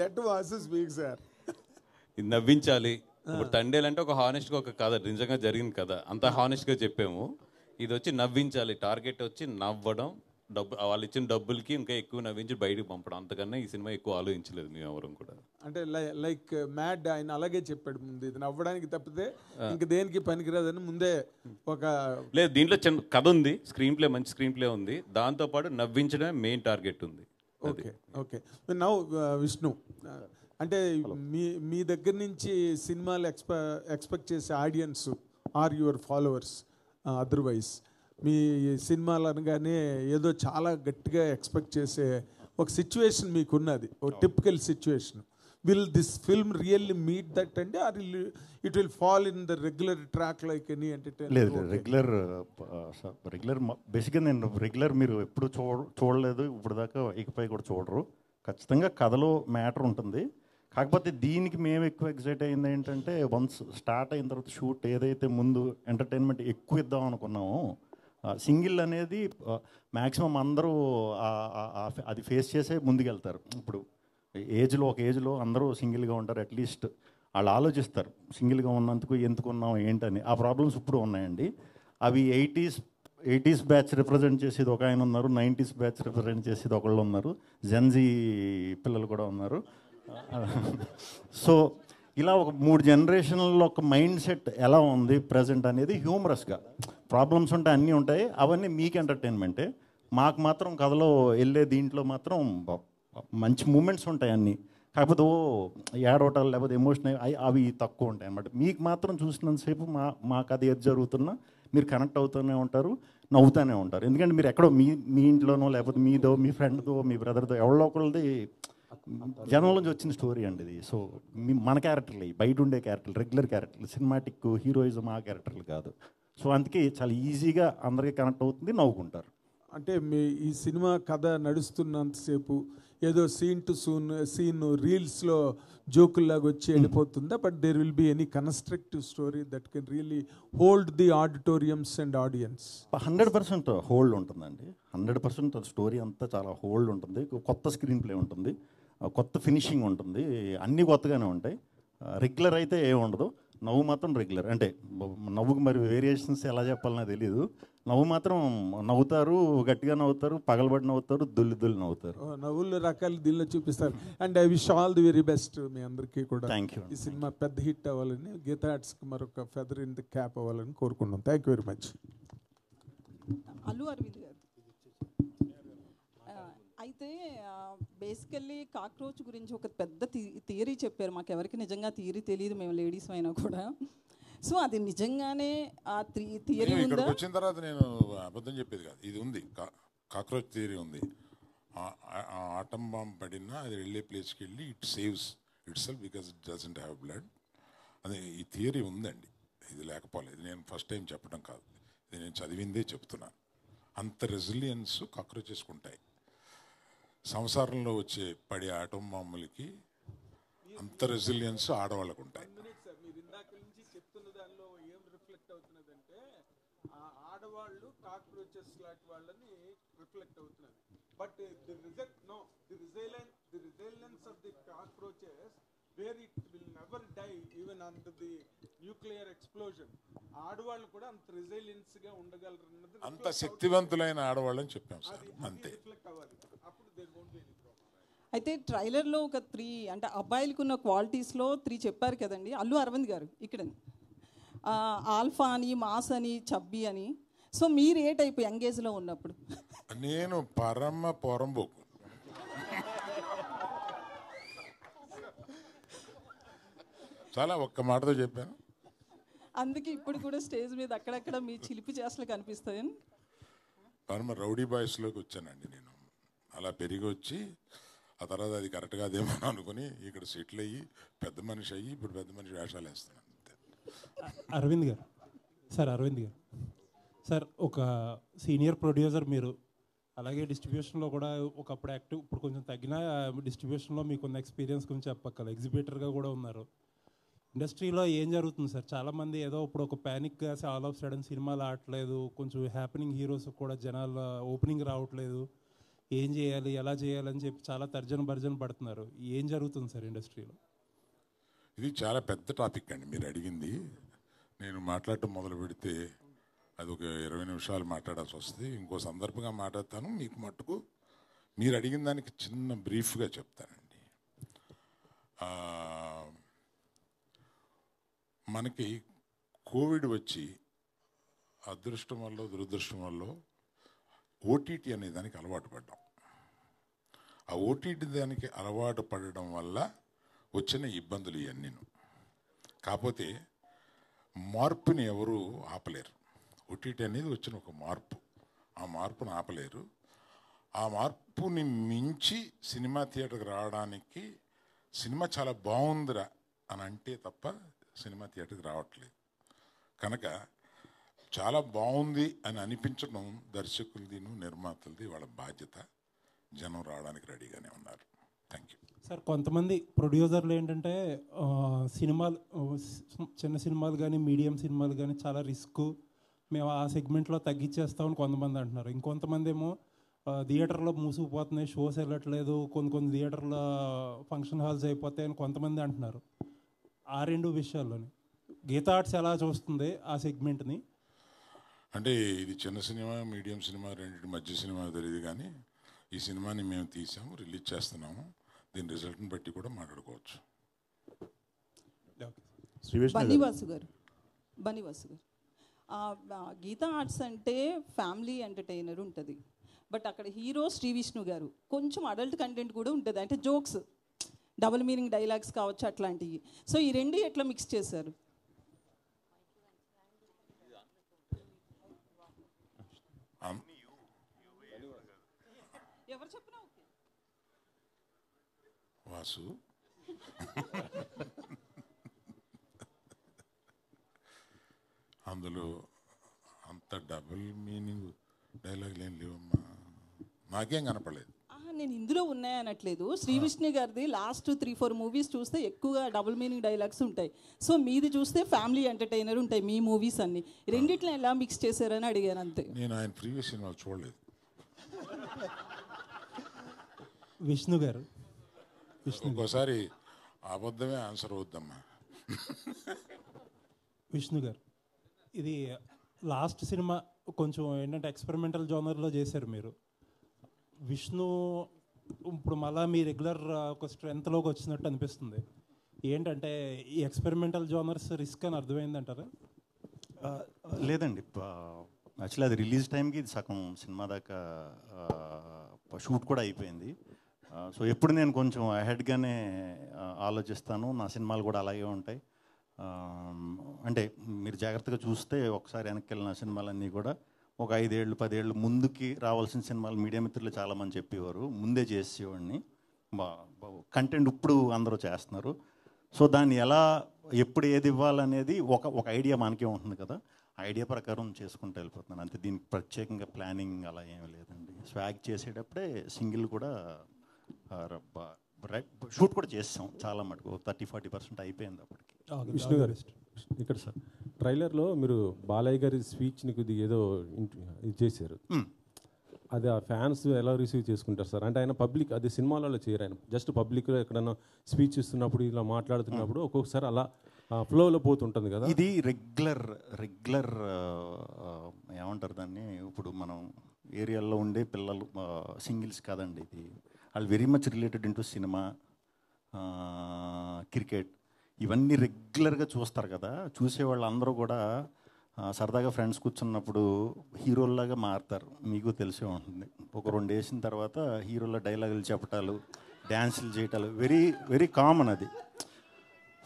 Speaker 15: Let masses speak sir.
Speaker 12: ఇది నవ్వించాలి. ఇప్పుడు తండేలు అంటే ఒక హానెస్ట్గా ఒక కథ, నిజంగా జరిగింది కథ, అంత హానెస్ట్గా చెప్పాము. ఇది వచ్చి నవ్వించాలి, టార్గెట్ వచ్చి నవ్వడం, డబ్బు వాళ్ళు ఇచ్చిన డబ్బులకి ఇంకా ఎక్కువ నవ్వించి బయటకు పంపడం. అంతకన్నా ఈ సినిమా ఎక్కువ ఆలోచించలేదు మేము ఎవరం కూడా.
Speaker 15: అంటే లైక్ మ్యాడ్ ఆయన అలాగే చెప్పాడు ముందు, ఇది నవ్వడానికి తప్పితే ఇంక దేనికి పనికిరాదని ముందే ఒక
Speaker 12: లేదు. దీంట్లో చిన్న కథ ఉంది, స్క్రీన్ ప్లే మంచి స్క్రీన్ ప్లే ఉంది, దాంతోపాటు నవ్వించడమే మెయిన్ టార్గెట్ ఉంది.
Speaker 15: Okay okay. నౌ విష్ణు, అంటే మీ దగ్గర నుంచి సినిమాలు ఎక్స్పెక్ట్ చేసే audience are your followers, otherwise మీ సినిమాలు అనగానే ఏదో చాలా గట్టిగా ఎక్స్పెక్ట్ చేసే ఒక సిచ్యువేషన్ మీకున్నది, ఒక typical situation. Will this film really meet that అండి, or it will fall in the regular track like any entertainment?
Speaker 13: లేదు, రెగ్యులర్ బేసిక్గా నేను రెగ్యులర్ మీరు ఎప్పుడు చూడలేదు ఇప్పుడు దాకా, ఇకపై కూడా చూడరు. ఖచ్చితంగా కథలో మ్యాటర్ ఉంటుంది. కాకపోతే దీనికి మేము ఎక్కువ ఎక్సైట్ అయింది ఏంటంటే, వన్స్ స్టార్ట్ అయిన తర్వాత షూట్ ఏదైతే ముందు ఎంటర్టైన్మెంట్ ఎక్కువ ఇద్దాం అనుకున్నామో, సింగిల్ అనేది మ్యాక్సిమం అందరూ అది ఫేస్ చేసే ముందుకెళ్తారు. ఇప్పుడు ఒక ఏజ్లో అందరూ సింగిల్గా ఉంటారు, అట్లీస్ట్ వాళ్ళు ఆలోచిస్తారు సింగిల్గా ఉన్నందుకు ఎందుకున్నాం ఏంటని. ఆ ప్రాబ్లమ్స్ ఇప్పుడు ఉన్నాయండి. అవి 80s బ్యాచ్ రిప్రజెంట్ చేసేది ఒక ఆయన ఉన్నారు, 90s బ్యాచ్ రిప్రజెంట్ చేసేది ఒకళ్ళు ఉన్నారు, జెన్జీ పిల్లలు కూడా ఉన్నారు. సో ఇలా ఒక 3 జనరేషన్లో ఒక మైండ్ సెట్ ఎలా ఉంది ప్రజెంట్ అనేది హ్యూమరస్గా. ప్రాబ్లమ్స్ ఉంటాయి, అన్నీ ఉంటాయి, అవన్నీ మీకు ఎంటర్టైన్మెంటే. మాకు మాత్రం కథలో వెళ్ళే దీంట్లో మాత్రం మంచి మూమెంట్స్ ఉంటాయి అన్నీ. కాకపోతే ఏడవటాలు లేకపోతే ఎమోషనల్ అవి తక్కువ ఉంటాయి అన్నమాట. మీకు మాత్రం చూసినంతసేపు మా కథ ఏది జరుగుతున్నా మీరు కనెక్ట్ అవుతూనే ఉంటారు, నవ్వుతూనే ఉంటారు. ఎందుకంటే మీరు ఎక్కడో మీ ఇంట్లోనో లేకపోతే మీదో మీ ఫ్రెండ్తో మీ బ్రదర్తో ఎవరో ఒకళ్ళది జనంలో నుంచి వచ్చిన స్టోరీ అండి ఇది. సో మన క్యారెక్టర్లు బయట ఉండే క్యారెక్టర్లు, రెగ్యులర్ క్యారెక్టర్లు, సినిమాటిక్ హీరోయిజం ఆ క్యారెక్టర్లు కాదు. సో అందుకే చాలా ఈజీగా అందరికీ కనెక్ట్ అవుతుంది, నవ్వుకుంటారు.
Speaker 15: అంటే మీ ఈ సినిమా కథ నడుస్తున్నంతసేపు ఏదో సీన్ రీల్స్లో జోకుల్లాగా వచ్చి వెళ్ళిపోతుందా? But there will be any constructive story that can really hold the auditoriums and audience?
Speaker 13: 100% hold ఉంటుందండి. 100% స్టోరీ అంతా చాలా హోల్డ్ ఉంటుంది. కొత్త స్క్రీన్ ప్లే ఉంటుంది, కొత్త ఫినిషింగ్ ఉంటుంది, అన్నీ కొత్తగానే ఉంటాయి. రెగ్యులర్ అయితే ఏమి ఉండదు. నవ్వు మాత్రం రెగ్యులర్. అంటే నవ్వుకు మరి వేరియేషన్స్ ఎలా చెప్పాలన్నా తెలియదు. నవ్వు మాత్రం నవ్వుతారు, గట్టిగా నవ్వుతారు, పగలబడి నవ్వుతారు, దుల్లి నవ్వుతారు.
Speaker 15: నవ్వులు రకాలు దీనిలో చూపిస్తారు. And I wish all the very best మీ అందరికీ కూడా.
Speaker 13: Thank you.
Speaker 15: ఈ సినిమా పెద్ద హిట్ అవ్వాలని, గీతా ఆర్ట్స్కి మరొక ఫెదర్ ఇన్ ది క్యాప్ అవ్వాలని కోరుకున్నాం. Thank you very much.
Speaker 14: Allu Aravind garu అయితే బేసికల్లీ కాక్రోచ్ గురించి ఒక పెద్ద థియరీ చెప్పారు. మాకు ఎవరికి నిజంగా థియరీ తెలియదు, మేము లేడీస్ అయినా కూడా. సో అది నిజంగానే ఆ థియరీ ఉందా?
Speaker 3: వచ్చిన తర్వాత నేను అబద్ధం చెప్పేది కాదు, ఇది ఉంది, కాక్రోచ్ థియరీ ఉంది. ఆటం బాంబ్ పడినా అది వెళ్ళే ప్లేస్కి వెళ్ళి it saves it self because it doesn't have blood. అది ఈ థియరీ ఉందండి, ఇది లేకపోలేదు. నేను ఫస్ట్ టైం చెప్పడం కాదు, ఇది నేను చదివిందే చెప్తున్నాను. అంత రెసిలియన్స్ కాక్రోచెస్కి ఉంటాయి. సంసారంలో వచ్చే పడే ఆటం బాంబులకి అంత రెసిలియన్స్ ఆడవాళ్ళకు ఉంటాయి.
Speaker 15: మీరు ఇందాక నుంచి చెప్తున్న దానిలో ఏం రిఫ్లెక్ట్ అవుతున్నదంటే ఆడవాళ్ళు కాక్రోచెస్ లాంటి వాళ్ళని రిఫ్లెక్ట్ అవుతున్నది. But the resilience of the cockroaches where it will never die even under the nuclear explosion. ఆడవాళ్ళు కూడా అంత రిజైలెన్స్ గా ఉండగలరు అన్నది,
Speaker 3: అంత శక్తివంతులైన ఆడవాళ్ళని చెప్పాం సార్, అంతే.
Speaker 15: రిఫ్లెక్ట్ అవ్వాలి. అప్పుడు there won't be any problem.
Speaker 14: అయితే ట్రైలర్లో ఒక 3 అంటే అబ్బాయిలకు ఉన్న క్వాలిటీస్లో 3 చెప్పారు కదండి అల్లు అరవింద్ గారు ఇక్కడ. ఆల్ఫా అని, మాస్ అని, చబ్బీ అని. సో మీరు ఏ టైప్ యంగేజ్లో ఉన్నప్పుడు?
Speaker 3: నేను పరమ పొరంబోకు. చాలా ఒక్క మాటతో చెప్పాను.
Speaker 14: అందుకే ఇప్పుడు కూడా స్టేజ్ మీద అక్కడక్కడ మీ చిలిపి చేష్టలు కనిపిస్తాయి.
Speaker 3: పరమ రౌడీ బాయ్స్లోకి వచ్చానండి నేను. అలా పెరిగి వచ్చి ఆ తర్వాత అది కరెక్ట్ కాదేమో అనుకుని ఇక్కడ సెటిల్ అయ్యి పెద్ద మనిషి అయ్యి ఇప్పుడు పెద్ద మనిషి వేషాలు వేస్తున్నాను అంతే.
Speaker 16: అరవింద్ గారు సార్ ఒక సీనియర్ ప్రొడ్యూసర్ మీరు, అలాగే డిస్ట్రిబ్యూషన్లో కూడా ఒకప్పుడు యాక్టివ్, ఇప్పుడు కొంచెం తగ్గిన డిస్ట్రిబ్యూషన్లో మీకున్న ఎక్స్పీరియన్స్ గురించి చెప్పక్కల. ఎగ్జిబిటర్గా కూడా ఉన్నారు. ఇండస్ట్రీలో ఏం జరుగుతుంది సార్? చాలామంది ఏదో ఇప్పుడు ఒక ప్యానిక్గా ఆల్ ఆఫ్ సడన్ సినిమాలు ఆడట్లేదు, కొంచెం హ్యాపెనింగ్ హీరోస్ కూడా జనాలు ఓపెనింగ్ రావట్లేదు, ఏం చేయాలి ఎలా చేయాలని చెప్పి చాలా తర్జన పడుతున్నారు. ఏం జరుగుతుంది సార్ ఇండస్ట్రీలో?
Speaker 3: ఇది చాలా పెద్ద టాపిక్ అండి మీరు అడిగింది. నేను మాట్లాడటం మొదలు పెడితే అది ఒక 20 నిమిషాలు మాట్లాడాల్సి వస్తుంది. ఇంకో సందర్భంగా మాట్లాడతాను. మీకు మట్టుకు మీరు అడిగిన దానికి చిన్న బ్రీఫ్గా చెప్తానండి. మనకి కోవిడ్ వచ్చి అదృష్టం వల్ల దురదృష్టం వల్ల ఓటీటీ అనే దానికి అలవాటు పడ్డాం. ఆ ఓటీటీ దానికి అలవాటు పడడం వల్ల వచ్చిన ఇబ్బందులు ఇవన్నీ. కాకపోతే మార్పుని ఎవరు ఆపలేరు. ఓటీటీ అనేది వచ్చిన ఒక మార్పు, ఆ మార్పును ఆపలేరు. ఆ మార్పుని మించి సినిమా థియేటర్కి రావడానికి సినిమా చాలా బాగుందిరా అని అంటే తప్ప సినిమా థియేటర్కి రావట్లేదు. కనుక చాలా బాగుంది అని అనిపించడం దర్శకులది, నిర్మాతలది వాళ్ళ బాధ్యత. జనం రావడానికి రెడీగానే ఉన్నారు. Thank you
Speaker 16: sir. కొంతమంది ప్రొడ్యూసర్లు ఏంటంటే సినిమాలు, చిన్న సినిమాలు కానీ మీడియం సినిమాలు కానీ చాలా రిస్క్, మేము ఆ సెగ్మెంట్లో తగ్గించేస్తామని కొంతమంది అంటున్నారు. ఇంకొంతమంది ఏమో థియేటర్లో మూసుకుపోతున్నాయి, షోస్ వెళ్ళట్లేదు, కొన్ని థియేటర్లో ఫంక్షన్ హాల్స్ అయిపోతాయని కొంతమంది అంటున్నారు. ఆ 2 విషయాల్లోని గీతా ఆర్ట్స్ ఎలా చూస్తుంది ఆ సెగ్మెంట్ని?
Speaker 3: అంటే ఇది చిన్న సినిమా, మీడియం సినిమా, రెండింటి మధ్య సినిమా తెలియదు. కానీ ఈ సినిమాని మేము తీసాము, రిలీజ్ చేస్తున్నాము. దీని రిజల్ట్ని బట్టి కూడా మాట్లాడుకోవచ్చు.
Speaker 14: బన్నీవాసు గారు గీతా ఆర్ట్స్ అంటే ఫ్యామిలీ ఎంటర్టైనర్ ఉంటుంది. బట్ అక్కడ హీరో శ్రీ విష్ణు గారు కొంచెం అడల్ట్ కంటెంట్ కూడా ఉంటుంది. అంటే జోక్స్, డబుల్ మీనింగ్ డైలాగ్స్ కావచ్చు, అట్లాంటివి. సో ఈ 2 ఎట్లా మిక్స్ చేశారు? ఎవరు చెప్పినా ఓకే.
Speaker 3: వాసు అందులో అంత డబుల్ మీనింగ్ డైలాగులు ఏం లేవమ్మా, నాకేం కనపడలేదు.
Speaker 14: నేను ఇందులో ఉన్నాయనట్లేదు. శ్రీ విష్ణు గారిది లాస్ట్ 3-4 మూవీస్ చూస్తే ఎక్కువగా డబుల్ మీనింగ్ డైలాగ్స్ ఉంటాయి. సో మీది చూస్తే ఫ్యామిలీ ఎంటర్టైనర్ ఉంటాయి మీ మూవీస్ అన్ని. రెండిట్లో ఎలా మిక్స్ చేశారని అడిగాను అంతే.
Speaker 3: నేను ఆయన ప్రీవియస్ సినిమాలు చూడలేదు.
Speaker 16: విష్ణు గారు
Speaker 3: ఒక్కోసారి అబద్ధమే ఆన్సర్ అవుద్దమ్మా.
Speaker 16: విష్ణు గారు, ఇది లాస్ట్ సినిమా కొంచెం ఏంటంటే ఎక్స్పెరిమెంటల్ జోనర్లో చేశారు మీరు. విష్ణు ఇప్పుడు మళ్ళీ మీ రెగ్యులర్ ఒక స్ట్రెంత్లోకి వచ్చినట్టు అనిపిస్తుంది. ఏంటంటే ఈ ఎక్స్పెరిమెంటల్ జోనర్స్ రిస్క్ అని అర్థమైందంటారా?
Speaker 13: లేదండి, యాక్చువల్లీ అది రిలీజ్ టైంకి ఇది సగం సినిమా దాకా షూట్ కూడా అయిపోయింది. సో ఎప్పుడు నేను కొంచెం అహెడ్గానే ఆలోచిస్తాను. నా సినిమాలు కూడా అలాగే ఉంటాయి. అంటే మీరు జాగ్రత్తగా చూస్తే ఒకసారి వెనక్కి వెళ్ళిన సినిమాలన్నీ కూడా ఒక 5 ఏళ్ళు 10 ఏళ్ళు ముందుకి రావాల్సిన సినిమాలు మీడియా మిత్రులు చాలామంది చెప్పేవారు, ముందే చేసేవాడిని. కంటెంట్ ఇప్పుడు అందరూ చేస్తున్నారు. సో దాన్ని ఎలా ఎప్పుడు ఏది ఇవ్వాలనేది ఒక ఐడియా మనకే ఉంటుంది కదా, ఐడియా ప్రకారం చేసుకుంటూ వెళ్ళిపోతున్నాను అంతే. దీనికి ప్రత్యేకంగా ప్లానింగ్ అలా ఏమీ లేదండి. స్వాగ్ చేసేటప్పుడే సింగిల్ కూడా షూట్ కూడా చేసాం చాలా మటుకు, 30-40% అయిపోయింది అప్పటికి.
Speaker 17: విష్ణు గారు ఇక్కడ సార్ ట్రైలర్లో మీరు బాలయ్య గారి స్పీచ్ని కొద్దిగా ఏదో ఇది చేశారు, అది ఆ ఫ్యాన్స్ ఎలా రిసీవ్ చేసుకుంటారు సార్? అంటే ఆయన పబ్లిక్, అది సినిమాలలో చేయరు, ఆయన జస్ట్ పబ్లిక్లో ఎక్కడైనా స్పీచ్ ఇస్తున్నప్పుడు ఇలా మాట్లాడుతున్నప్పుడు ఒక్కొక్కసారి అలా ఫ్లోలో పోతుంటుంది కదా.
Speaker 13: ఇది రెగ్యులర్ ఏమంటారు దాన్ని, ఇప్పుడు మనం ఏరియాలో ఉండే పిల్లలు సింగిల్స్ కాదండి, ఇది వాళ్ళు very much related into cinema, cricket, ఇవన్నీ రెగ్యులర్గా చూస్తారు కదా. చూసేవాళ్ళు అందరూ కూడా సరదాగా ఫ్రెండ్స్ కూర్చున్నప్పుడు హీరోల్లాగా మారుతారు, మీకు తెలిసే ఉంటుంది. ఒక 2 వేసిన తర్వాత హీరోల డైలాగులు చెప్పటాలు, డ్యాన్సులు చేయటాలు వెరీ వెరీ కామన్ అది.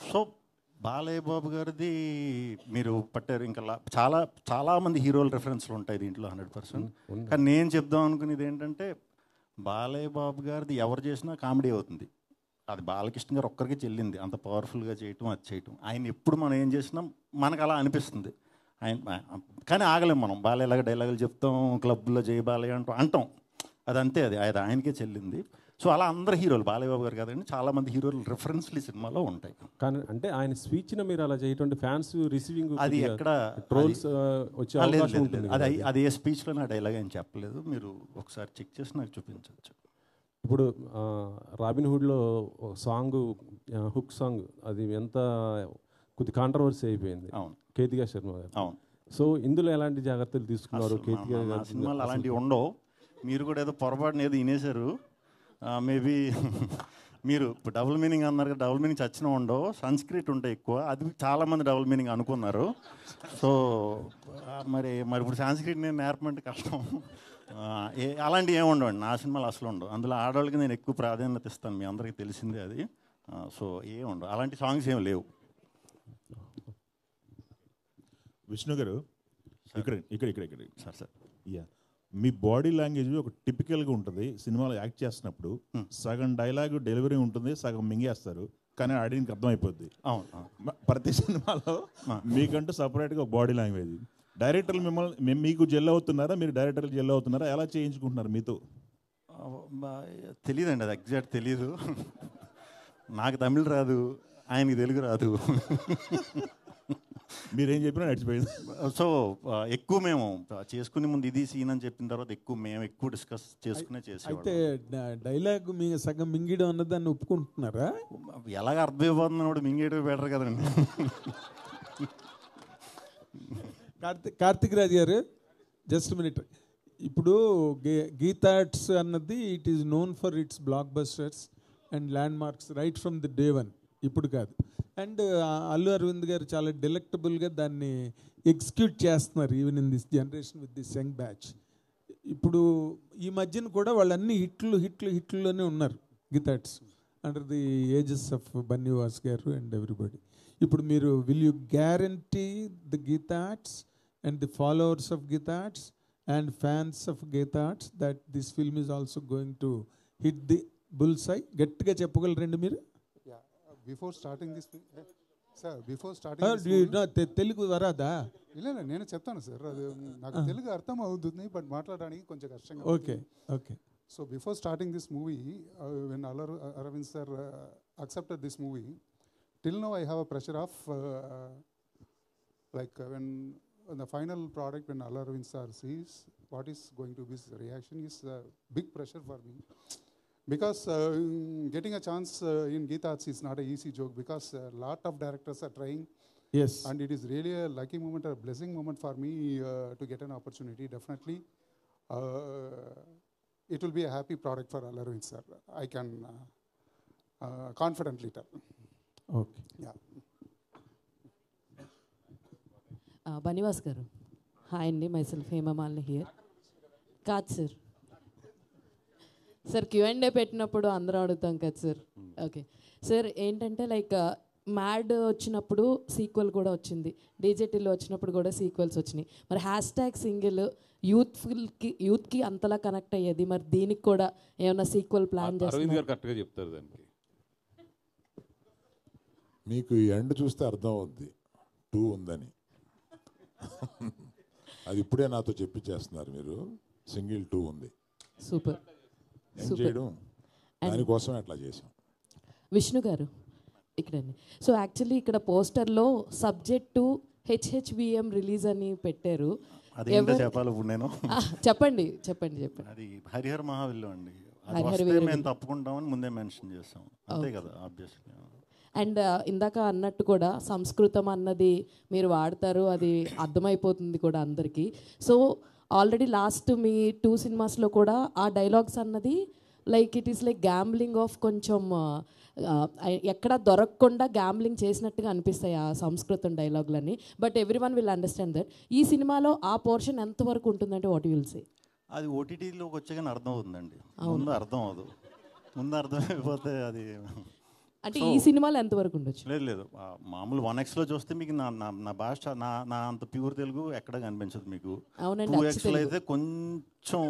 Speaker 13: సో బాలయ్య బాబు గారిది మీరు పట్టారు, ఇంకా చాలామంది హీరోల రెఫరెన్స్లు ఉంటాయి దీంట్లో 100%. కానీ నేను చెప్దాం అనుకునేది ఏంటంటే బాలయ్య బాబు గారిది ఎవరు చేసినా కామెడీ అవుతుంది. అది బాలకృష్ణ గారు ఒక్కరికి చెల్లింది, అంత పవర్ఫుల్గా చేయటం, అది చేయటం. ఆయన ఎప్పుడు మనం ఏం చేసినా మనకు అలా అనిపిస్తుంది. కానీ ఆగలేం మనం, బాలయ్యలాగా డైలాగులు చెప్తాం, క్లబ్లో జై బాలయ్య అంటాం, అది అంతే, అది ఆయనకే చెల్లింది. సో అలా అందరు హీరోలు, బాలయ్య బాబు గారు కాదండి, చాలామంది హీరోలు రెఫరెన్స్లు ఈ సినిమాలో ఉంటాయి.
Speaker 17: కానీ అంటే ఆయన స్పీచ్ని మీరు అలా చేయటం ఫ్యాన్స్ రిసీవింగ్
Speaker 13: అది ఎక్కడ
Speaker 17: ట్రోల్స్ వచ్చే అవకాశం ఉంటుంది.
Speaker 13: అది ఏ స్పీచ్లో నా డైలాగ్ అని చెప్పలేదు, మీరు ఒకసారి చెక్ చేసి నాకు చూపించవచ్చు.
Speaker 17: ఇప్పుడు రాబిన్ హుడ్లో సాంగ్, హుక్ సాంగ్, అది ఎంత కొద్ది కాంట్రవర్సీ అయిపోయింది.
Speaker 13: అవును,
Speaker 17: కేతికా శర్మ గారు.
Speaker 13: అవును.
Speaker 17: సో ఇందులో ఎలాంటి జాగ్రత్తలు తీసుకున్నారు? కేతికా గారు
Speaker 13: సినిమాలు అలాంటివి ఉండవు, మీరు కూడా ఏదో పొరపాటున ఏదో వినేశారు మేబీ. మీరు ఇప్పుడు డబుల్ మీనింగ్ అన్నారు కదా, డబుల్ మీనింగ్ చచ్చిన ఉండవు, సంస్క్రిట్ ఉంటాయి ఎక్కువ, అది చాలామంది డబుల్ మీనింగ్ అనుకున్నారు. సో మరి ఇప్పుడు సంస్క్రిట్ నేను నేర్పమంటే కష్టం. అలాంటివి ఏమి ఉండవండి నా సినిమాలు, అసలు ఉండవు. అందులో ఆడవాళ్ళకి నేను ఎక్కువ ప్రాధాన్యత ఇస్తాను, మీ అందరికీ తెలిసిందే అది. సో ఏమి ఉండవు, అలాంటి సాంగ్స్ ఏమి లేవు.
Speaker 18: విష్ణు గారు ఇక్కడ సార్ యా, మీ బాడీ లాంగ్వేజ్ ఒక టిపికల్గా ఉంటుంది. సినిమాలో యాక్ట్ చేస్తున్నప్పుడు సగం డైలాగ్ డెలివరీ ఉంటుంది, సగం మింగేస్తారు, కానీ ఆడియన్కి అర్థమైపోద్ది. ప్రతి సినిమాలో మీకంటూ సపరేట్గా బాడీ లాంగ్వేజ్. డైరెక్టర్లు మిమ్మల్ని మీకు జెల్ అవుతున్నారా, మీరు డైరెక్టర్లు జెల్ అవుతున్నారా, ఎలా చేయించుకుంటున్నారు మీతో?
Speaker 13: తెలియదండి, అది ఎగ్జాక్ట్ తెలీదు. నాకు తమిళ రాదు, ఆయనకి తెలుగు రాదు.
Speaker 18: మీరేం చెప్పినా నడిచిపోయింది.
Speaker 13: సో ఎక్కువ మేము చేసుకునే ముందు ఇది సీన్ అని చెప్పిన తర్వాత మేము ఎక్కువ డిస్కస్ చేసుకునే చేసాం.
Speaker 15: అయితే డైలాగ్ మీ సగం మింగేయడం అన్నది దాన్ని ఒప్పుకుంటున్నారా?
Speaker 13: ఎలాగ అర్థమైపోతుంది కూడా మింగేయడం బెటర్ కదండి.
Speaker 15: కార్తిక్ రాజ్ గారు, జస్ట్ మినిట్. ఇప్పుడు గీతాట్స్ అన్నది it is known for it's black busters and land marks right from the day 1, ఇప్పుడు కాదు. అండ్ అల్లు అరవింద్ గారు చాలా డెలెక్టబుల్గా దాన్ని ఎగ్జిక్యూట్ చేస్తున్నారు, even in this generation with this young batch. ఇప్పుడు ఈ మధ్యన కూడా వాళ్ళన్ని హిట్లులోనే ఉన్నారు గీతాట్స్, under the ages of Bunny Vas గారు అండ్ ఎవ్రీబడి. ఇప్పుడు మీరు will you guarantee the గీతాట్స్ and the followers of గీతాట్స్ and fans of గీతాట్స్ that this film is also going to hit the bullseye? గట్టిగా చెప్పగలరండి మీరు?
Speaker 7: Before starting this sir, before starting
Speaker 15: Telugu వరాదా?
Speaker 7: ಇಲ್ಲ నేను చెప్తాను sir, అది నాకు తెలుగు అర్థం అవుతుంది, బట్ మాట్లాడడానికి కొంచెం కష్టంగా.
Speaker 15: Okay.
Speaker 7: So before starting this movie, when Aravind sir accepted this movie, till now I have a pressure of like when the final product, when Aravind sir sees what is going to be his reaction, is big pressure for me. Because getting a chance in Geetha Arts is not an easy joke, because a lot of directors are trying Yes. And it is really a lucky moment, a blessing moment for me to get an opportunity. Definitely, it will be a happy product for Al Aravind sir. I can confidently tell.
Speaker 15: Okay.
Speaker 7: Yeah.
Speaker 19: Banivas garu. Hi Andy, myself Hema Malini here. కాదు sir sir Q&A పెట్టినప్పుడు అందరూ అడుగుతాం కదా sir. Okay sir, ఏంటంటే like mad వచ్చినప్పుడు sequel కూడా వచ్చింది, డీజేటీలో వచ్చినప్పుడు కూడా సీక్వెల్స్ వచ్చినాయి. మరి #సింగిల్ యూత్కి అంతలా కనెక్ట్ అయ్యేది, మరి దీనికి కూడా ఏమైనా సీక్వెల్ ప్లాన్ చేస్తున్నారు?
Speaker 12: కరెక్ట్గా చెప్తారు దానికి.
Speaker 3: మీకు ఈ ఎండ్ చూస్తే అర్థం అవుద్ది 2 ఉందని. అది ఇప్పుడే నాతో చెప్పించేస్తున్నారు మీరు. సింగిల్ 2 ఉంది.
Speaker 19: సూపర్
Speaker 3: చేయడం దానికోసం అట్లా చేసాం.
Speaker 19: విష్ణు గారు ఇక్కడండి. సో యాక్చువల్లీ ఇక్కడ పోస్టర్లో సబ్జెక్టు HHVM రిలీజ్ అని పెట్టారు.
Speaker 20: అదేంటో చెప్పాలి ఇప్పుడు నేను.
Speaker 19: చెప్పండి.
Speaker 20: అది హరిహర మహావిల్లు అండి. మేము తప్పుకుంటామని ముందే మెన్షన్ చేస్తాం, అంతే కదా ఆబ్వియస్లీ.
Speaker 19: అండ్ ఇందాక అన్నట్టు కూడా సంస్కృతం అన్నది మీరు వాడతారు, అది అర్థమైపోతుంది కూడా అందరికీ. సో ఆల్రెడీ లాస్ట్ మీ 2 సినిమాస్లో కూడా ఆ డైలాగ్స్ అన్నది like it is like gambling of కొంచెం ఎక్కడ దొరకకుండా గ్యాంబ్లింగ్ చేసినట్టుగా అనిపిస్తాయి ఆ సంస్కృతం డైలాగులన్నీ. But everyone will understand that. ఈ సినిమాలో ఆ పోర్షన్ ఎంతవరకు ఉంటుందంటే వాట్ విల్ సే?
Speaker 20: అది ఓటీటీలోకి వచ్చాకని అర్థం అవుతుందండి, ముందు అర్థం అవ్వదు. ముందు అర్థమైపోతే అది
Speaker 19: అంటే ఈ సినిమాలో ఎంతవరకు ఉండొచ్చు?
Speaker 20: లేదు మామూలు 1Xలో చూస్తే మీకు నా భాష నా అంత ప్యూర్ తెలుగు ఎక్కడ కనిపించదు మీకు. 2Xలో అయితే కొంచెం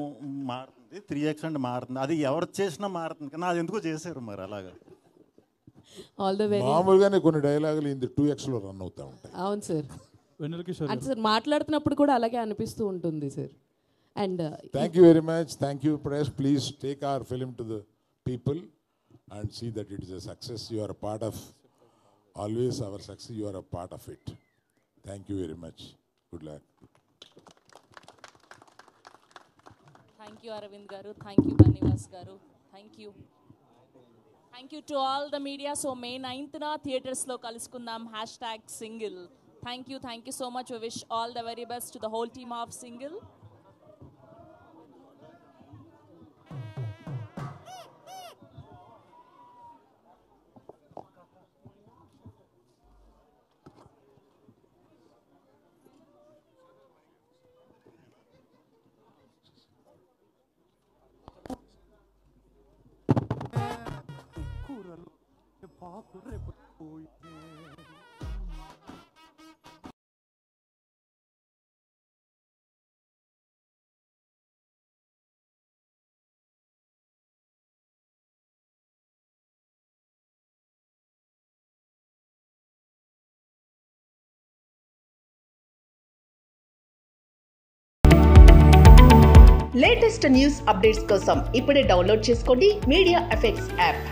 Speaker 20: మారుతుంది, 3X అంటే మారుతుంది. అది ఎవరు చేసినా మారుతుంది, కానీ అది ఎందుకో చేశారు మరి అలాగా.
Speaker 3: మామూలుగానే కొన్ని డైలాగులు ఇది 2Xలో రన్ అవుతా ఉంటాయి.
Speaker 19: అవును సార్. అంటే సార్ మాట్లాడుతున్నప్పుడు కూడా అలాగే అనిపిస్తూ ఉంటుంది sir. And
Speaker 3: thank you very much. Thank you press. Please take our film to the people and see that it is a success. You are a part of always our success. You are a part of it. Thank you very much. Good luck.
Speaker 1: Thank you Aravind garu. Thank you Banivas garu. Thank you. Thank you to all the media. So May 9th na theaters lo kalusukundam #single. Thank you so much. We wish all the very best to the whole team of Single.
Speaker 21: Latest news updates కోసం ఇప్పుడే download చేసుకోండి media effects app.